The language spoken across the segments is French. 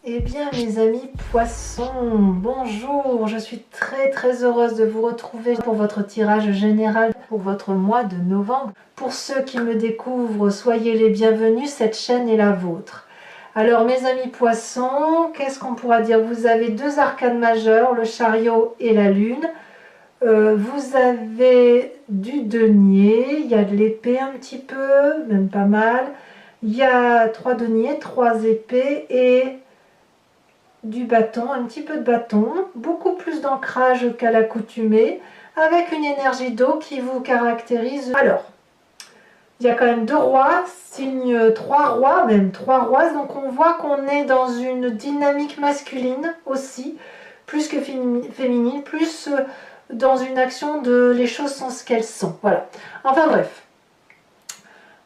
Eh bien mes amis poissons, bonjour, je suis très heureuse de vous retrouver pour votre tirage général pour votre mois de novembre. Pour ceux qui me découvrent, soyez les bienvenus, cette chaîne est la vôtre. Alors mes amis poissons, qu'est-ce qu'on pourra dire? Vous avez deux arcanes majeures, le chariot et la lune. Vous avez du denier, il y a de l'épée un petit peu, même pas mal. Il y a 3 deniers, 3 épées et du bâton, un petit peu de bâton, beaucoup plus d'ancrage qu'à l'accoutumée, avec une énergie d'eau qui vous caractérise. Alors, il y a quand même 2 rois, signe 3 rois, même 3 rois, donc on voit qu'on est dans une dynamique masculine aussi, plus que féminine, plus dans une action de les choses sont ce qu'elles sont. Voilà. Enfin bref.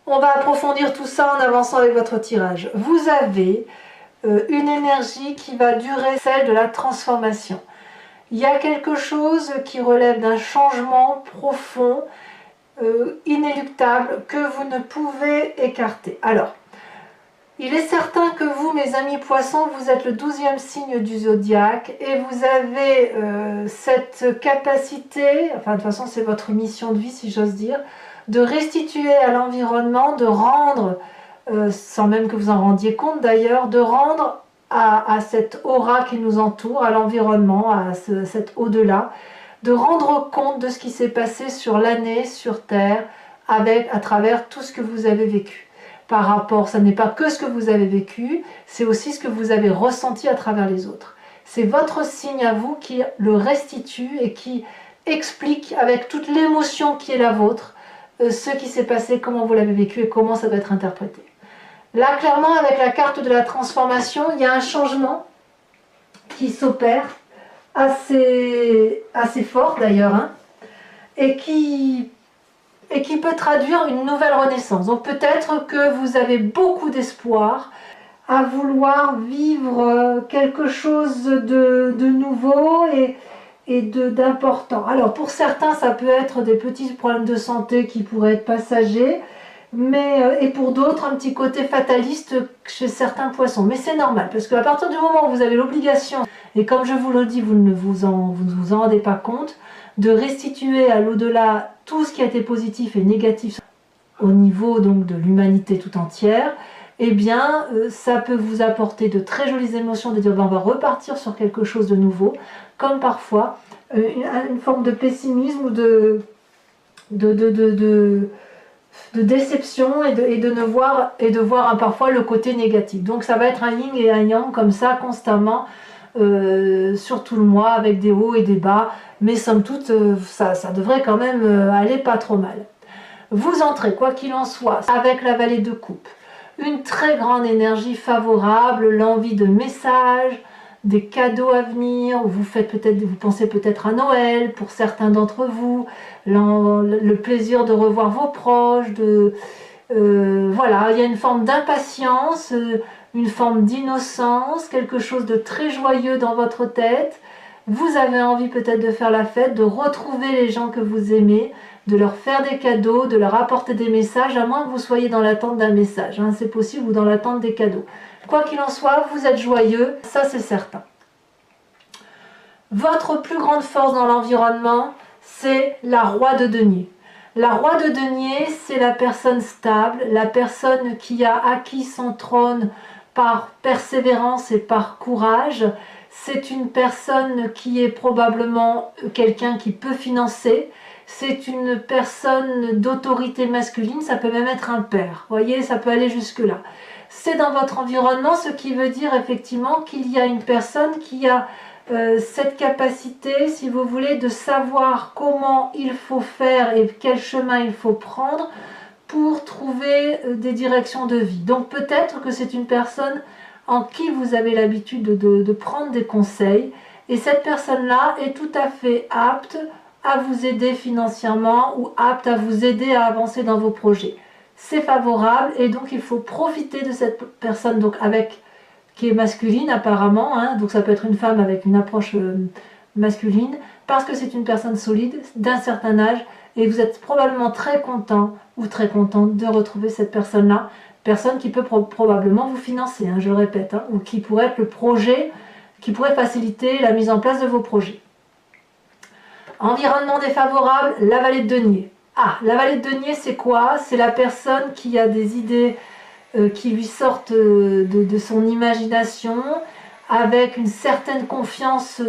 On va approfondir tout ça en avançant avec votre tirage. Vous avez une énergie qui va durer, celle de la transformation. Il y a quelque chose qui relève d'un changement profond, inéluctable, que vous ne pouvez écarter. Alors, il est certain que vous, mes amis poissons, vous êtes le 12e signe du zodiaque et vous avez cette capacité, enfin de toute façon c'est votre mission de vie si j'ose dire, de restituer à l'environnement, de rendre, sans même que vous en rendiez compte d'ailleurs, de rendre à cette aura qui nous entoure, à l'environnement, à cet au-delà, de rendre compte de ce qui s'est passé sur l'année, sur Terre, à travers tout ce que vous avez vécu. Par rapport, ça n'est pas que ce que vous avez vécu, c'est aussi ce que vous avez ressenti à travers les autres. C'est votre signe à vous qui le restitue et qui explique avec toute l'émotion qui est la vôtre, ce qui s'est passé, comment vous l'avez vécu et comment ça va être interprété. Là, clairement, avec la carte de la transformation, il y a un changement qui s'opère, assez fort d'ailleurs, hein, et qui peut traduire une nouvelle renaissance. Donc peut-être que vous avez beaucoup d'espoir à vouloir vivre quelque chose de nouveau et d'important. Alors pour certains, ça peut être des petits problèmes de santé qui pourraient être passagers, et pour d'autres, un petit côté fataliste chez certains poissons. Mais c'est normal, parce qu'à partir du moment où vous avez l'obligation, et comme je vous le dis, vous ne vous en rendez pas compte, de restituer à l'au-delà tout ce qui a été positif et négatif au niveau donc de l'humanité tout entière, eh bien ça peut vous apporter de très jolies émotions, de dire ben, on va repartir sur quelque chose de nouveau, comme parfois une forme de pessimisme ou de déception et de voir parfois le côté négatif. Donc ça va être un yin et un yang comme ça constamment sur tout le mois avec des hauts et des bas, mais somme toute ça devrait quand même aller pas trop mal. Vous entrez quoi qu'il en soit avec la vallée de coupe, une très grande énergie favorable, l'envie de messages, des cadeaux à venir, vous pensez peut-être à Noël pour certains d'entre vous, le plaisir de revoir vos proches, voilà, il y a une forme d'impatience, une forme d'innocence, quelque chose de très joyeux dans votre tête. Vous avez envie peut-être de faire la fête, de retrouver les gens que vous aimez, de leur faire des cadeaux, de leur apporter des messages, à moins que vous soyez dans l'attente d'un message, hein, c'est possible, ou dans l'attente des cadeaux. Quoi qu'il en soit, vous êtes joyeux, ça c'est certain. Votre plus grande force dans l'environnement, c'est la roi de denier. La roi de denier, c'est la personne stable, la personne qui a acquis son trône par persévérance et par courage. C'est une personne qui est probablement quelqu'un qui peut financer. C'est une personne d'autorité masculine, ça peut même être un père. Vous voyez, ça peut aller jusque-là. C'est dans votre environnement, ce qui veut dire effectivement qu'il y a une personne qui a cette capacité, si vous voulez, de savoir comment il faut faire et quel chemin il faut prendre pour trouver des directions de vie. Donc peut-être que c'est une personne en qui vous avez l'habitude de prendre des conseils, et cette personne-là est tout à fait apte à vous aider financièrement ou apte à vous aider à avancer dans vos projets. C'est favorable et donc il faut profiter de cette personne donc qui est masculine apparemment, hein, donc ça peut être une femme avec une approche masculine, parce que c'est une personne solide d'un certain âge et vous êtes probablement très content ou très contente de retrouver cette personne-là personne qui peut probablement vous financer, hein, je le répète, hein, ou qui pourrait être le projet, qui pourrait faciliter la mise en place de vos projets. Environnement défavorable, la vallée de denier. Ah, la vallée de denier, c'est quoi? C'est la personne qui a des idées qui lui sortent de son imagination, avec une certaine confiance,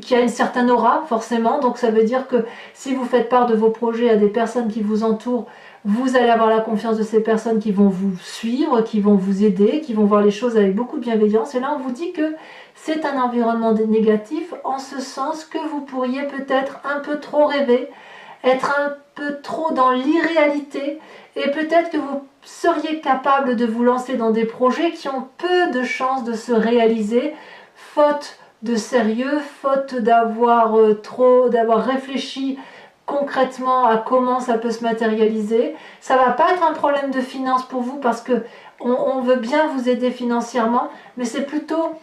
qui a une certaine aura, forcément. Donc ça veut dire que si vous faites part de vos projets à des personnes qui vous entourent, vous allez avoir la confiance de ces personnes qui vont vous suivre, qui vont vous aider, qui vont voir les choses avec beaucoup de bienveillance. Et là, on vous dit que c'est un environnement négatif, en ce sens que vous pourriez peut-être un peu trop rêver, être un peu trop dans l'irréalité, et peut-être que vous seriez capable de vous lancer dans des projets qui ont peu de chances de se réaliser, faute de sérieux, faute d'avoir réfléchi concrètement à comment ça peut se matérialiser. Ça ne va pas être un problème de finance pour vous, parce que on veut bien vous aider financièrement, mais c'est plutôt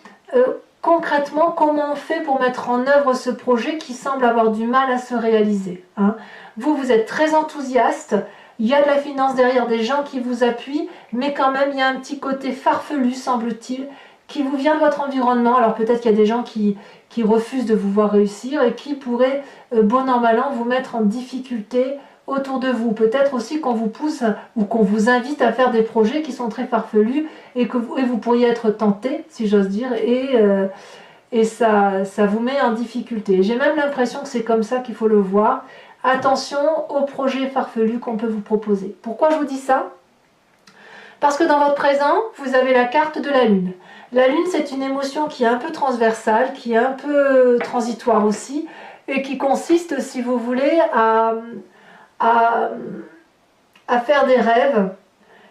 concrètement comment on fait pour mettre en œuvre ce projet qui semble avoir du mal à se réaliser, hein. Vous êtes très enthousiaste, il y a de la finance derrière, des gens qui vous appuient, mais quand même il y a un petit côté farfelu, semble-t-il, qui vous vient de votre environnement. Alors peut-être qu'il y a des gens qui refusent de vous voir réussir et qui pourraient, bon an mal an, vous mettre en difficulté autour de vous. Peut-être aussi qu'on vous pousse ou qu'on vous invite à faire des projets qui sont très farfelus et que vous pourriez être tenté, si j'ose dire, et ça vous met en difficulté. J'ai même l'impression que c'est comme ça qu'il faut le voir. Attention aux projets farfelus qu'on peut vous proposer. Pourquoi je vous dis ça? Parce que dans votre présent, vous avez la carte de la Lune. La Lune, c'est une émotion qui est un peu transversale, qui est un peu transitoire aussi, et qui consiste, si vous voulez, à faire des rêves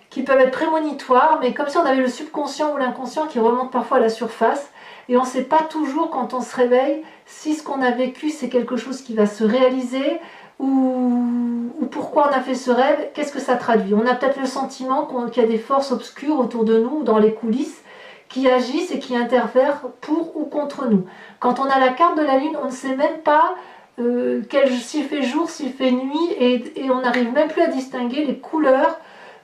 qui peuvent être prémonitoires, mais comme si on avait le subconscient ou l'inconscient qui remonte parfois à la surface, et on ne sait pas toujours quand on se réveille si ce qu'on a vécu c'est quelque chose qui va se réaliser, ou pourquoi on a fait ce rêve, qu'est-ce que ça traduit. On a peut-être le sentiment qu'il y a des forces obscures autour de nous, dans les coulisses, qui agissent et qui interfèrent pour ou contre nous. Quand on a la carte de la Lune, on ne sait même pas s'il fait jour, s'il fait nuit, et on n'arrive même plus à distinguer les couleurs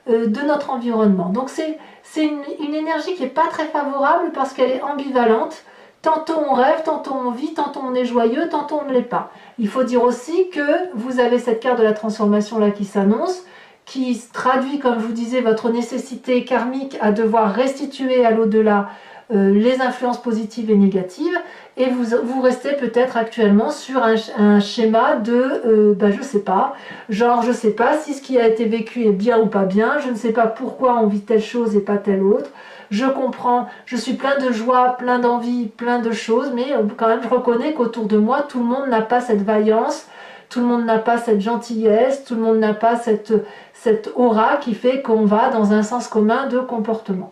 de notre environnement. Donc c'est une énergie qui n'est pas très favorable parce qu'elle est ambivalente. Tantôt on rêve, tantôt on vit, tantôt on est joyeux, tantôt on ne l'est pas. Il faut dire aussi que vous avez cette carte de la transformation là qui s'annonce, qui traduit, comme je vous disais, votre nécessité karmique à devoir restituer à l'au-delà les influences positives et négatives, et vous restez peut-être actuellement sur un schéma de, je sais pas, genre je sais pas si ce qui a été vécu est bien ou pas bien, je ne sais pas pourquoi on vit telle chose et pas telle autre, je comprends, je suis plein de joie, plein d'envie, plein de choses, mais quand même je reconnais qu'autour de moi, tout le monde n'a pas cette vaillance, tout le monde n'a pas cette gentillesse, tout le monde n'a pas cette aura qui fait qu'on va dans un sens commun de comportement.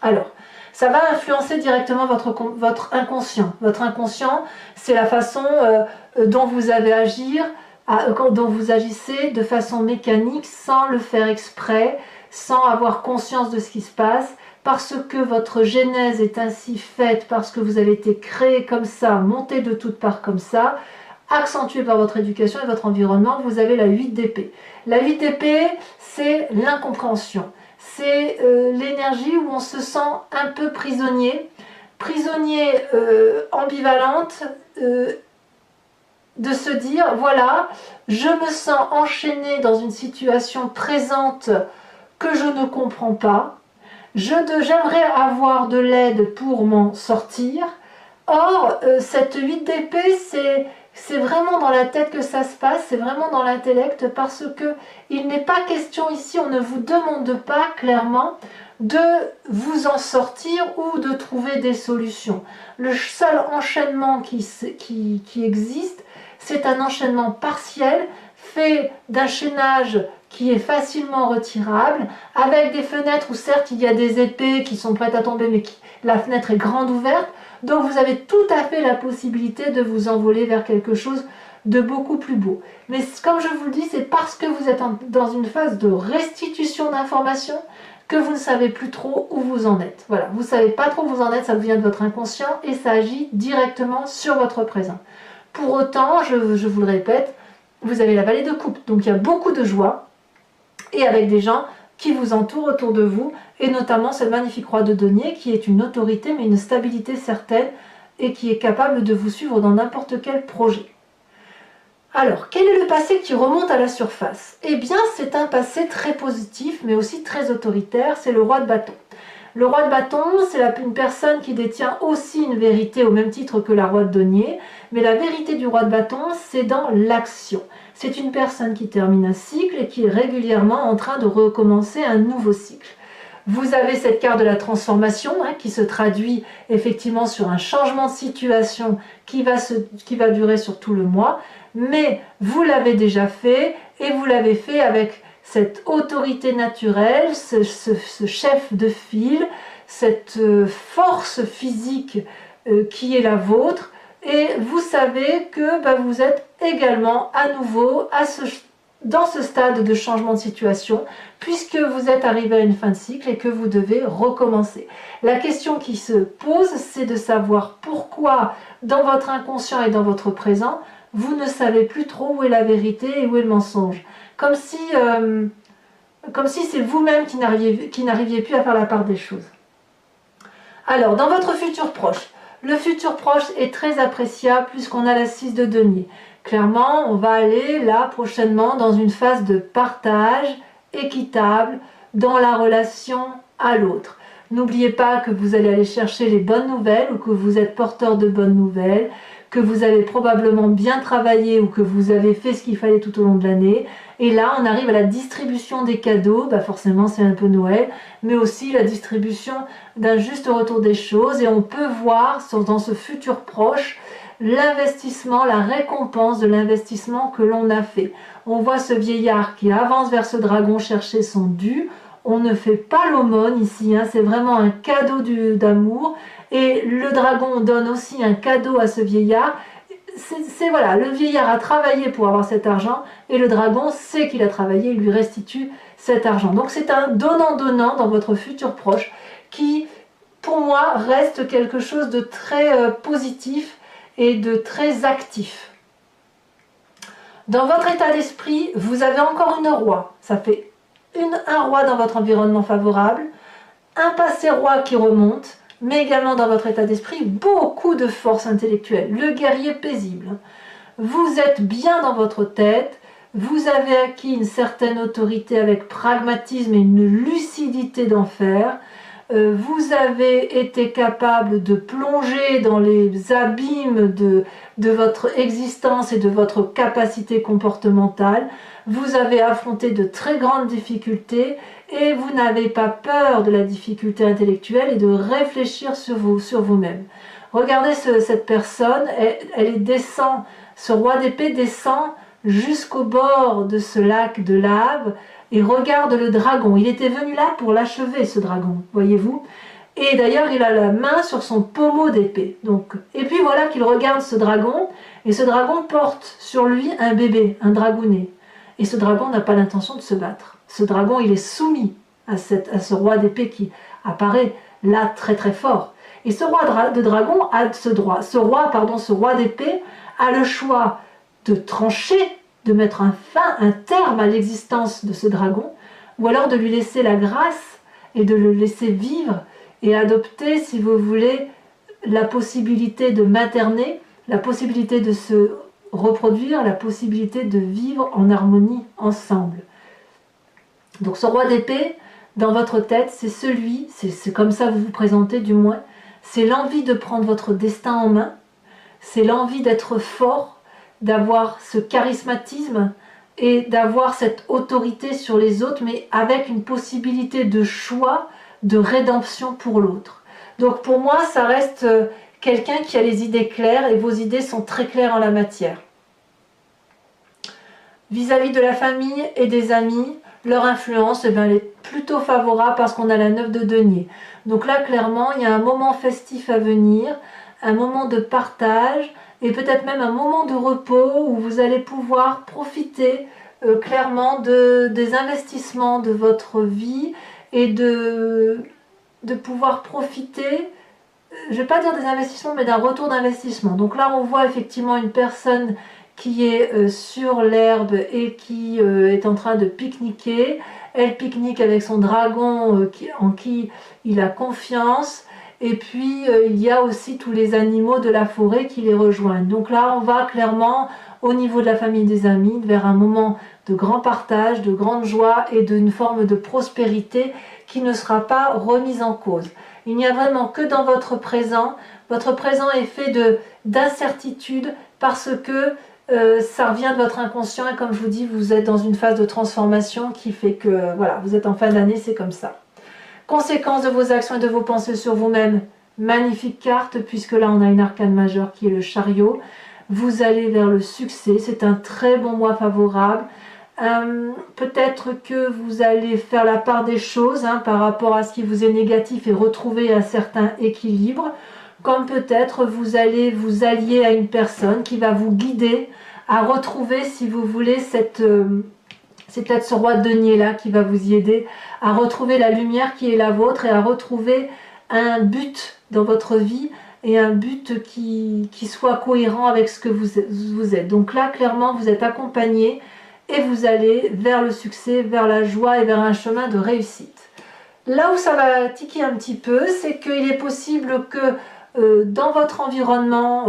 Alors, ça va influencer directement votre inconscient. Votre inconscient, c'est la façon dont vous avez agir, dont vous agissez de façon mécanique, sans le faire exprès, sans avoir conscience de ce qui se passe, parce que votre genèse est ainsi faite, parce que vous avez été créé comme ça, monté de toutes parts comme ça, accentué par votre éducation et votre environnement. Vous avez la 8 d'épée. La 8 d'épée, c'est l'incompréhension. C'est l'énergie où on se sent un peu prisonnier, ambivalente, de se dire, voilà, je me sens enchaîné dans une situation présente que je ne comprends pas, j'aimerais avoir de l'aide pour m'en sortir. Or, cette 8 d'épée, c'est vraiment dans la tête que ça se passe, c'est vraiment dans l'intellect, parce que il n'est pas question ici, on ne vous demande pas clairement de vous en sortir ou de trouver des solutions. Le seul enchaînement qui existe, c'est un enchaînement partiel, fait d'un chaînage qui est facilement retirable, avec des fenêtres où certes il y a des épées qui sont prêtes à tomber, mais la fenêtre est grande ouverte, donc vous avez tout à fait la possibilité de vous envoler vers quelque chose de beaucoup plus beau. Mais comme je vous le dis, c'est parce que vous êtes dans une phase de restitution d'informations que vous ne savez plus trop où vous en êtes. Voilà, vous ne savez pas trop où vous en êtes, ça vient de votre inconscient et ça agit directement sur votre présent. Pour autant, je vous le répète, vous avez la vallée de coupe, donc il y a beaucoup de joie, et avec des gens qui vous entourent autour de vous, et notamment cette magnifique roi de denier qui est une autorité mais une stabilité certaine et qui est capable de vous suivre dans n'importe quel projet. Alors, quel est le passé qui remonte à la surface? Eh bien, c'est un passé très positif mais aussi très autoritaire, c'est le roi de bâton. Le roi de bâton, c'est une personne qui détient aussi une vérité au même titre que la roi de denier, mais la vérité du roi de bâton, c'est dans l'action. C'est une personne qui termine un cycle et qui est régulièrement en train de recommencer un nouveau cycle. Vous avez cette carte de la transformation qui se traduit effectivement sur un changement de situation qui va durer sur tout le mois, mais vous l'avez déjà fait et vous l'avez fait avec cette autorité naturelle, ce chef de file, cette force physique qui est la vôtre, et vous savez que vous êtes également à nouveau dans ce stade de changement de situation, puisque vous êtes arrivé à une fin de cycle et que vous devez recommencer. La question qui se pose, c'est de savoir pourquoi dans votre inconscient et dans votre présent, vous ne savez plus trop où est la vérité et où est le mensonge. Comme si c'est vous-même qui n'arriviez plus à faire la part des choses. Alors, dans votre futur proche, le futur proche est très appréciable puisqu'on a la 6 de denier. Clairement, on va aller là prochainement dans une phase de partage équitable dans la relation à l'autre. N'oubliez pas que vous allez aller chercher les bonnes nouvelles ou que vous êtes porteur de bonnes nouvelles, que vous avez probablement bien travaillé ou que vous avez fait ce qu'il fallait tout au long de l'année. Et là, on arrive à la distribution des cadeaux, forcément c'est un peu Noël, mais aussi la distribution d'un juste retour des choses. Et on peut voir dans ce futur proche l'investissement, la récompense de l'investissement que l'on a fait. On voit ce vieillard qui avance vers ce dragon chercher son dû. On ne fait pas l'aumône ici, c'est vraiment un cadeau d'amour. Et le dragon donne aussi un cadeau à ce vieillard. Voilà, le vieillard a travaillé pour avoir cet argent et le dragon sait qu'il a travaillé, il lui restitue cet argent. Donc c'est un donnant-donnant dans votre futur proche qui, pour moi, reste quelque chose de très positif et de très actif. Dans votre état d'esprit, vous avez encore une roi. Ça fait un roi dans votre environnement favorable, un passé roi qui remonte, mais également dans votre état d'esprit, beaucoup de force intellectuelle, le guerrier paisible. Vous êtes bien dans votre tête, vous avez acquis une certaine autorité avec pragmatisme et une lucidité d'enfer. Vous avez été capable de plonger dans les abîmes de votre existence et de votre capacité comportementale. Vous avez affronté de très grandes difficultés et vous n'avez pas peur de la difficulté intellectuelle et de réfléchir sur vous-même. Regardez cette personne, elle descend, ce roi d'épée descend jusqu'au bord de ce lac de lave et regarde le dragon. Il était venu là pour l'achever, ce dragon, voyez-vous. Et d'ailleurs, il a la main sur son pommeau d'épée. Et puis voilà qu'il regarde ce dragon, et ce dragon porte sur lui un bébé, un dragounet. Et ce dragon n'a pas l'intention de se battre. Ce dragon, il est soumis à ce roi d'épée qui apparaît là très très fort. Et ce roi de dragon a ce roi d'épée a le choix de trancher, de mettre un terme à l'existence de ce dragon, ou alors de lui laisser la grâce et de le laisser vivre et adopter, si vous voulez, la possibilité de materner, la possibilité de se reproduire, la possibilité de vivre en harmonie ensemble. Donc ce roi d'épée, dans votre tête, c'est comme ça que vous vous présentez du moins, c'est l'envie de prendre votre destin en main, c'est l'envie d'être fort, d'avoir ce charismatisme et d'avoir cette autorité sur les autres, mais avec une possibilité de choix, de rédemption pour l'autre. Donc pour moi, ça reste quelqu'un qui a les idées claires et vos idées sont très claires en la matière. Vis-à-vis de la famille et des amis, leur influence elle est plutôt favorable parce qu'on a la 9 de denier. Donc là, clairement, il y a un moment festif à venir, un moment de partage, et peut-être même un moment de repos où vous allez pouvoir profiter clairement des investissements de votre vie et de pouvoir profiter, je ne vais pas dire des investissements, mais d'un retour d'investissement. Donc là, on voit effectivement une personne qui est sur l'herbe et qui est en train de pique-niquer. elle pique-nique avec son dragon en qui il a confiance. Et puis il y a aussi tous les animaux de la forêt qui les rejoignent. Donc là on va clairement au niveau de la famille des amis vers un moment de grand partage, de grande joie et d'une forme de prospérité qui ne sera pas remise en cause. Il n'y a vraiment que dans votre présent est fait d'incertitude parce que ça revient de votre inconscient et comme je vous dis, vous êtes dans une phase de transformation qui fait que voilà, vous êtes en fin d'année, c'est comme ça. Conséquence de vos actions et de vos pensées sur vous-même, magnifique carte puisque là on a une arcane majeure qui est le chariot. Vous allez vers le succès, c'est un très bon mois favorable. Peut-être que vous allez faire la part des choses par rapport à ce qui vous est négatif et retrouver un certain équilibre. Comme peut-être vous allez vous allier à une personne qui va vous guider à retrouver, si vous voulez, c'est peut-être ce roi de denier là qui va vous y aider à retrouver la lumière qui est la vôtre et à retrouver un but dans votre vie et un but qui soit cohérent avec ce que vous êtes. Donc là, clairement, vous êtes accompagné et vous allez vers le succès, vers la joie et vers un chemin de réussite. Là où ça va tiquer un petit peu, c'est qu'il est possible que dans votre environnement,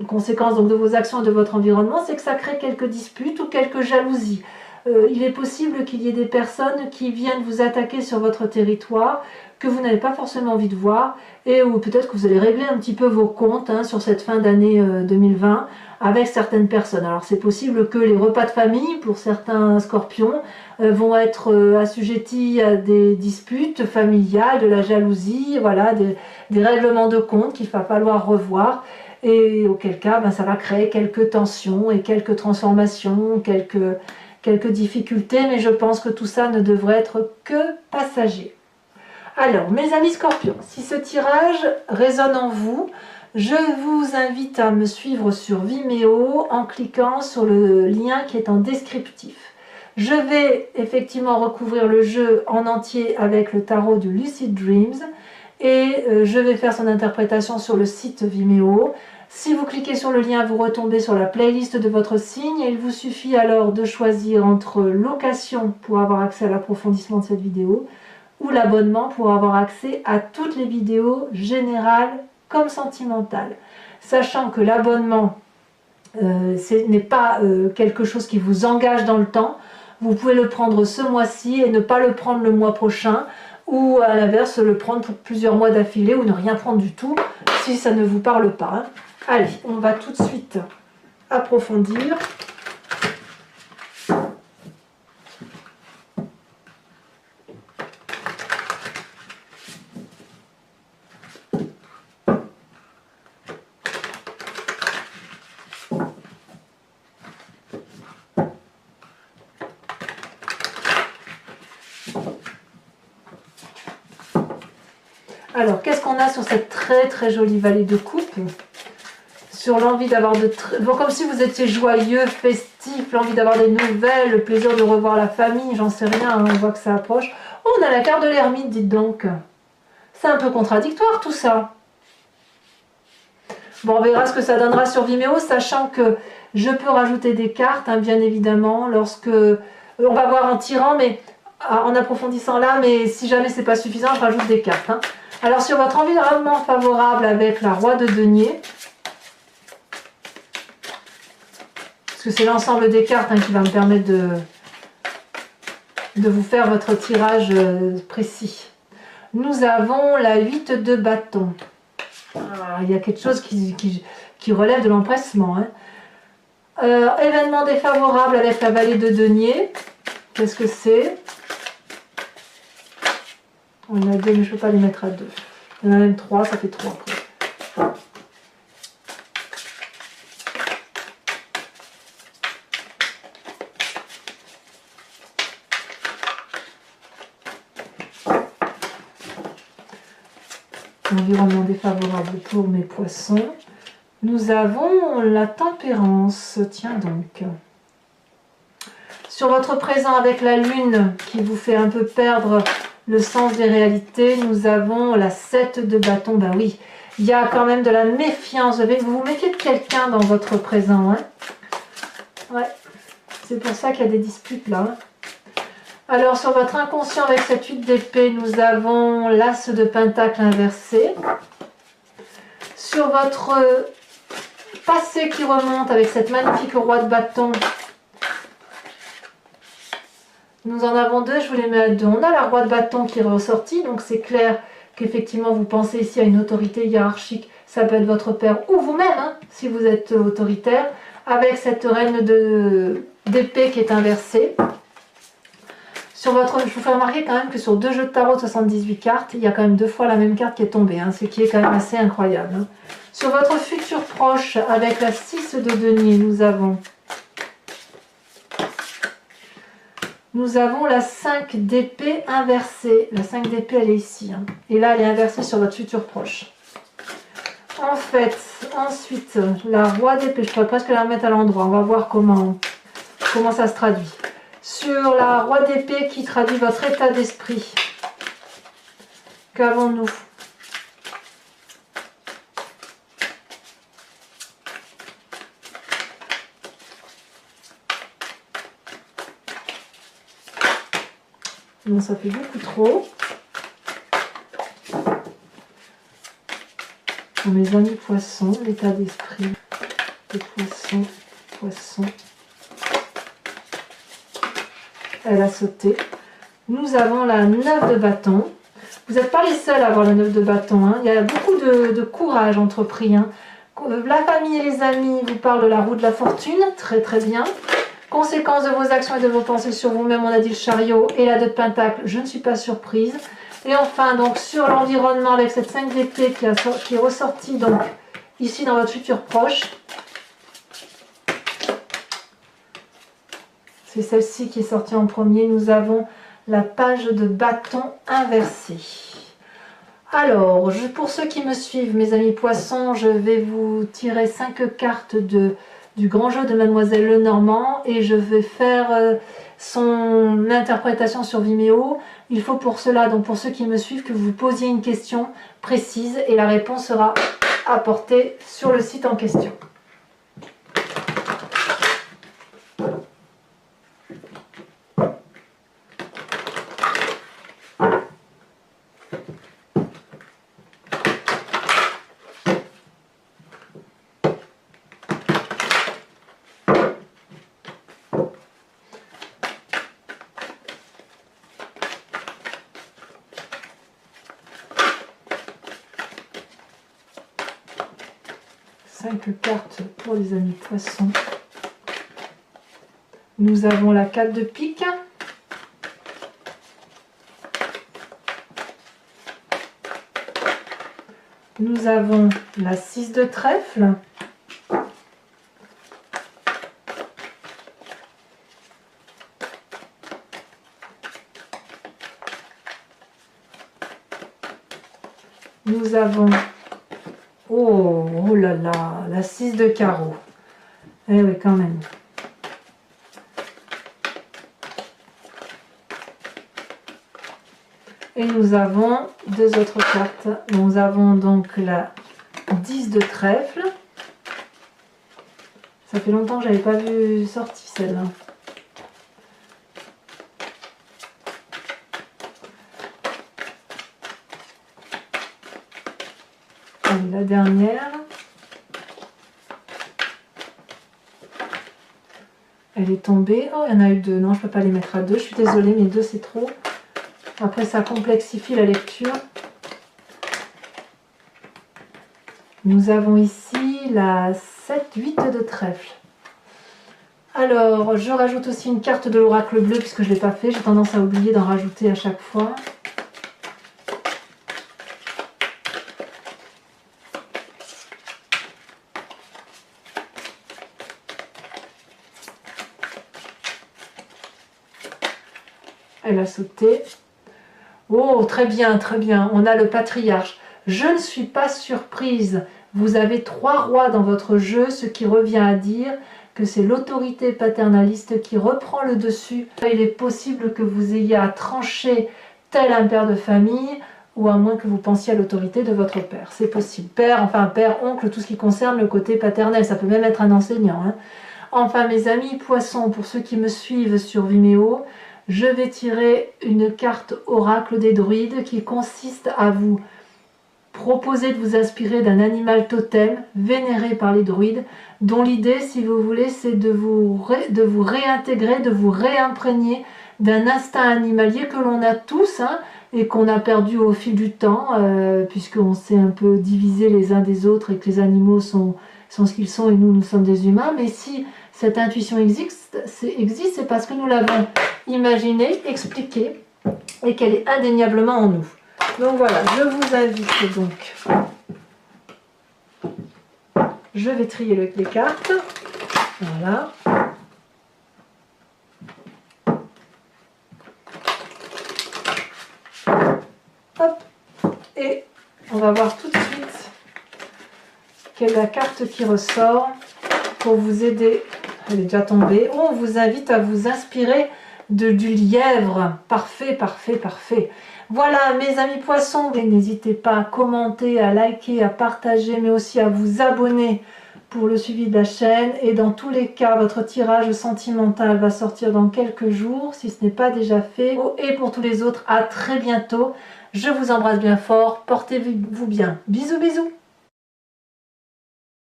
conséquence donc de vos actions et de votre environnement, c'est que ça crée quelques disputes ou quelques jalousies. Il est possible qu'il y ait des personnes qui viennent vous attaquer sur votre territoire que vous n'avez pas forcément envie de voir et ou peut-être que vous allez régler un petit peu vos comptes sur cette fin d'année 2020 avec certaines personnes. Alors c'est possible que les repas de famille pour certains scorpions vont être assujettis à des disputes familiales, de la jalousie, voilà, des règlements de compte qu'il va falloir revoir et auquel cas ça va créer quelques tensions et quelques transformations, quelques difficultés, mais je pense que tout ça ne devrait être que passager. Alors, mes amis scorpions, si ce tirage résonne en vous, je vous invite à me suivre sur Vimeo en cliquant sur le lien qui est en descriptif. Je vais effectivement recouvrir le jeu en entier avec le tarot du Lucid Dreams et je vais faire son interprétation sur le site Vimeo. Si vous cliquez sur le lien, vous retombez sur la playlist de votre signe et il vous suffit alors de choisir entre location pour avoir accès à l'approfondissement de cette vidéo ou l'abonnement pour avoir accès à toutes les vidéos générales comme sentimentales. Sachant que l'abonnement n'est pas quelque chose qui vous engage dans le temps, vous pouvez le prendre ce mois-ci et ne pas le prendre le mois prochain ou à l'inverse le prendre pour plusieurs mois d'affilée ou ne rien prendre du tout si ça ne vous parle pas. Allez, on va tout de suite approfondir. Alors, qu'est-ce qu'on a sur cette très très jolie vallée de coupe? Sur l'envie d'avoir bon, comme si vous étiez joyeux, festif, l'envie d'avoir des nouvelles, le plaisir de revoir la famille, j'en sais rien, on voit que ça approche. Oh, on a la carte de l'ermite, dites donc. C'est un peu contradictoire tout ça. Bon, on verra ce que ça donnera sur Vimeo, sachant que je peux rajouter des cartes, bien évidemment, lorsque... On va voir en tirant, mais en approfondissant là, mais si jamais c'est pas suffisant, je rajoute des cartes. Alors, sur votre environnement favorable avec la roi de denier, parce que c'est l'ensemble des cartes qui va me permettre de vous faire votre tirage précis. Nous avons la 8 de bâton. Il y a quelque chose qui relève de l'empressement. Événement défavorable avec la vallée de denier. Qu'est-ce que c'est? On en a deux, mais je ne peux pas les mettre à deux. Il y en a même trois, ça fait trois après. Environnement défavorable pour mes poissons. Nous avons la tempérance, tiens donc. Sur votre présent avec la lune qui vous fait un peu perdre le sens des réalités, nous avons la 7 de bâton. Ben oui, il y a quand même de la méfiance. Vous vous méfiez de quelqu'un dans votre présent. Ouais, c'est pour ça qu'il y a des disputes là. Alors sur votre inconscient avec cette 8 d'épée, nous avons l'as de pentacle inversé. Sur votre passé qui remonte avec cette magnifique roi de bâton, nous en avons deux, je vous les mets à deux. On a la roi de bâton qui est ressortie, donc c'est clair qu'effectivement vous pensez ici à une autorité hiérarchique, ça peut être votre père ou vous-même, hein, si vous êtes autoritaire, avec cette reine d'épée qui est inversée. Sur votre, je vous fais remarquer quand même que sur 2 jeux de tarot de 78 cartes, il y a quand même 2 fois la même carte qui est tombée, hein, ce qui est quand même assez incroyable. Hein. Sur votre futur proche, avec la 6 de denier, nous avons la 5 d'épée inversée. La 5 d'épée, elle est ici. Hein. Et là, elle est inversée sur votre futur proche. En fait, ensuite, la roi d'épée, je pourrais presque la remettre à l'endroit. On va voir comment ça se traduit. Sur la roi d'épée qui traduit votre état d'esprit, qu'avons-nous? Non, ça fait beaucoup trop. Pour mes amis poissons, l'état d'esprit des poissons. Elle a sauté. Nous avons la 9 de bâton. Vous n'êtes pas les seuls à avoir la 9 de bâton. Hein. Il y a beaucoup de courage entrepris. Hein. La famille et les amis vous parlent de la roue de la fortune. Très très bien. Conséquences de vos actions et de vos pensées sur vous-même, on a dit le chariot et la 2 de pentacle. Je ne suis pas surprise. Et enfin, donc sur l'environnement avec cette 5 d'épée qui est ressortie donc ici dans votre futur proche. C'est celle-ci qui est sortie en premier. Nous avons la page de bâton inversée. Alors, pour ceux qui me suivent, mes amis poissons, je vais vous tirer 5 cartes du grand jeu de Mademoiselle Lenormand et je vais faire son interprétation sur Vimeo. Il faut pour cela, donc pour ceux qui me suivent, que vous posiez une question précise et la réponse sera apportée sur le site en question. 5 cartes pour les amis poissons. Nous avons la 4 de pique. Nous avons la 6 de trèfle. Nous avons, oh là là, la 6 de carreau. Eh oui, quand même. Et nous avons 2 autres cartes. Nous avons donc la 10 de trèfle. Ça fait longtemps que je n'avais pas vu sortir celle-là. La dernière. Elle est tombée. Oh, il y en a eu 2. Non, je ne peux pas les mettre à 2. Je suis désolée, mais 2 c'est trop. Après, ça complexifie la lecture. Nous avons ici la 7-8 de trèfle. Alors, je rajoute aussi une carte de l'oracle bleu, puisque je ne l'ai pas fait. J'ai tendance à oublier d'en rajouter à chaque fois. Elle a sauté. Oh, très bien, très bien. On a le patriarche. Je ne suis pas surprise. Vous avez 3 rois dans votre jeu, ce qui revient à dire que c'est l'autorité paternaliste qui reprend le dessus. Il est possible que vous ayez à trancher tel un père de famille, ou à moins que vous pensiez à l'autorité de votre père. C'est possible. Père, enfin père, oncle, tout ce qui concerne le côté paternel. Ça peut même être un enseignant. Hein. Enfin, mes amis poissons, pour ceux qui me suivent sur Vimeo, je vais tirer une carte oracle des druides qui consiste à vous proposer de vous inspirer d'un animal totem vénéré par les druides, dont l'idée, si vous voulez, c'est de vous réintégrer, de vous réimprégner d'un instinct animalier que l'on a tous, hein, et qu'on a perdu au fil du temps, puisqu'on s'est un peu divisé les uns des autres et que les animaux sont ce qu'ils sont et nous sommes des humains. Mais si cette intuition existe, c'est parce que nous l'avons imaginée, expliquée, et qu'elle est indéniablement en nous. Donc voilà, je vous invite donc. Je vais trier les cartes. Voilà. Hop. Et on va voir tout de suite quelle est la carte qui ressort pour vous aider. Elle est déjà tombée. On vous invite à vous inspirer du lièvre. Parfait, parfait, parfait. Voilà mes amis poissons, n'hésitez pas à commenter, à liker, à partager, mais aussi à vous abonner pour le suivi de la chaîne. Et dans tous les cas, votre tirage sentimental va sortir dans quelques jours, si ce n'est pas déjà fait. Et pour tous les autres, à très bientôt. Je vous embrasse bien fort, portez-vous bien. Bisous, bisous.